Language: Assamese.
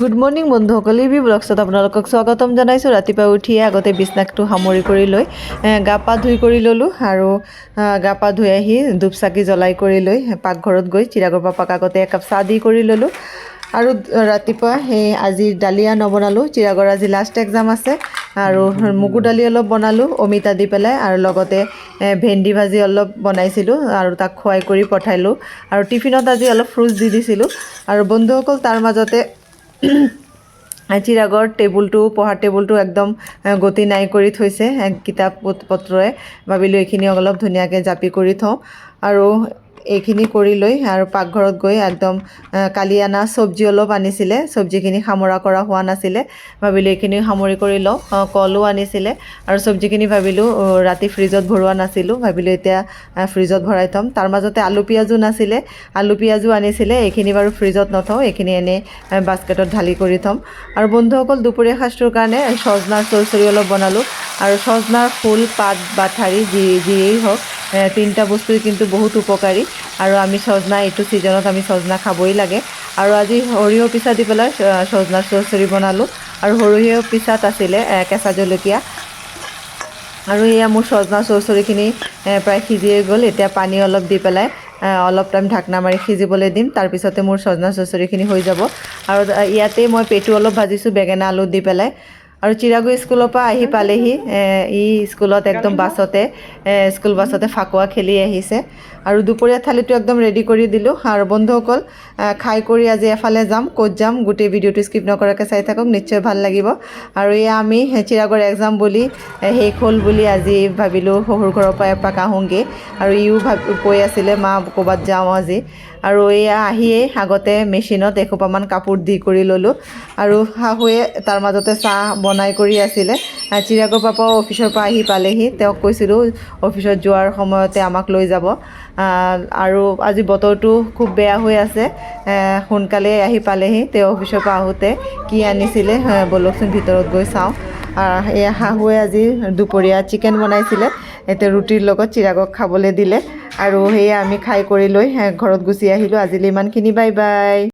গুড মৰ্নিং বন্ধুসকল, ইভি ব্লগছত আপোনালোকক স্বাগতম জনাইছোঁ। ৰাতিপুৱা উঠিয়ে আগতে বিছনাটো সামৰি কৰি লৈ গা পা ধুই কৰি ল'লোঁ আৰু গা পা ধুই আহি ধূপ চাকি জ্বলাই কৰি লৈ পাকঘৰত গৈ চিৰাগৰ পাপাক আগতে একাপ চাহ দি কৰি ল'লোঁ। আৰু ৰাতিপুৱা সেই আজি দালিয়া নবনালোঁ, চিৰাগৰ আজি লাষ্ট এক্সাম আছে আৰু মগু দালি অলপ বনালোঁ অমিতা দি পেলাই, আৰু লগতে ভেন্দি ভাজি অলপ বনাইছিলোঁ আৰু তাক খুৱাই কৰি পঠালোঁ। আৰু টিফিনত আজি অলপ ফ্ৰুটছ দি দিছিলোঁ। আৰু বন্ধুসকল তাৰ মাজতে চিৰাগৰ টেবুলটো পঢ়াৰ টেবুলটো একদম গতি নাই কৰি থৈছে কিতাপ পত্ৰই। ভাবিলোঁ এইখিনি অলপ ধুনীয়াকৈ জাপি কৰি থওঁ আৰু এইখিনি কৰি লৈ আৰু পাকঘৰত গৈ একদম কালি অনা চব্জি অলপ আনিছিলে, চব্জিখিনি সামৰা কৰা হোৱা নাছিলে, ভাবিলোঁ এইখিনি সামৰি কৰি লওঁ। কলো আনিছিলে আৰু চব্জিখিনি ভাবিলোঁ ৰাতি ফ্ৰিজত ভৰোৱা নাছিলোঁ, ভাবিলোঁ এতিয়া ফ্ৰিজত ভৰাই থ'ম। তাৰ মাজতে আলু পিঁয়াজো নাছিলে, আলু পিঁয়াজো আনিছিলে, এইখিনি বাৰু ফ্ৰিজত নথওঁ, এইখিনি এনেই বাস্কেটত ঢালি কৰি থ'ম। আৰু বন্ধুসকল দুপৰীয়া সাজটোৰ কাৰণে সজনাৰ চৰচৰি অলপ বনালোঁ। আৰু সজনাৰ ফুল পাত বা ঠাৰি যিয়েই হওক, তিনিটা বস্তুই কিন্তু বহুত উপকাৰী। আৰু আমি সজনা এইটো ছিজনত আমি সজনা খাবই লাগে। আৰু আজি সৰিয়হ পিঠা দি পেলাই সজনাৰ চৰচৰি বনালোঁ। আৰু সৰিয়হ পিঠাত আছিলে কেঁচা জলকীয়া। আৰু এয়া মোৰ সজনা চৰচৰিখিনি প্ৰায় সিজিয়ে গ'ল। এতিয়া পানী অলপ দি পেলাই অলপ টাইম ঢাকনা মাৰি সিজিবলৈ দিম, তাৰপিছতে মোৰ সজনা চৰচৰিখিনি হৈ যাব। আৰু ইয়াতে মই পেটু অলপ ভাজিছোঁ বেঙেনা আলু দি পেলাই। আৰু চিৰাগু স্কুলৰ পৰা আহি পালেহি, স্কুলত একদম স্কুল বাছতে ফাকুৱা খেলি আহিছে। আৰু দুপৰীয়া থালিটো একদম ৰেডি কৰি দিলোঁ। আৰু বন্ধুসকল খাই কৰি আজি এফালে যাম, ক'ত যাম গোটেই ভিডিঅ'টো স্কিপ নকৰাকৈ চাই থাকক, নিশ্চয় ভাল লাগিব। আৰু এয়া আমি চিৰাগৰ এক্সাম বুলি শেষ হ'ল বুলি আজি ভাবিলোঁ শহুৰ ঘৰৰ পৰা এপাক আহোঁগৈ। আৰু ইও কৈ আছিলে মা ক'ৰবাত যাওঁ আজি। আৰু এয়া আহিয়েই আগতে মেচিনত এসোপামান কাপোৰ দি কৰি ল'লোঁ। আৰু শাহুৱে তাৰ মাজতে চাহ বনাই কৰি আছিলে। চিৰাগৰ পাপাও অফিচৰ পৰা আহি পালেহি, তেওঁক কৈছিলোঁ অফিচত যোৱাৰ সময়তে আমাক লৈ যাব। আৰু আজি বতৰটো খুব বেয়া হৈ আছে, সোনকালে আহি পালেহি। তেওঁ অফিচৰ পৰা আহোঁতে কি আনিছিলে ব'লকচোন ভিতৰত গৈ চাওঁ। এয়া শাহুৱে আজি দুপৰীয়া চিকেন বনাইছিলে, এতিয়া ৰুটিৰ লগত চিৰাগক খাবলৈ দিলে। আৰু সেয়া আমি খাই কৰি লৈ ঘৰত গুচি আহিলোঁ। আজিলৈ ইমানখিনি, বাই বাই।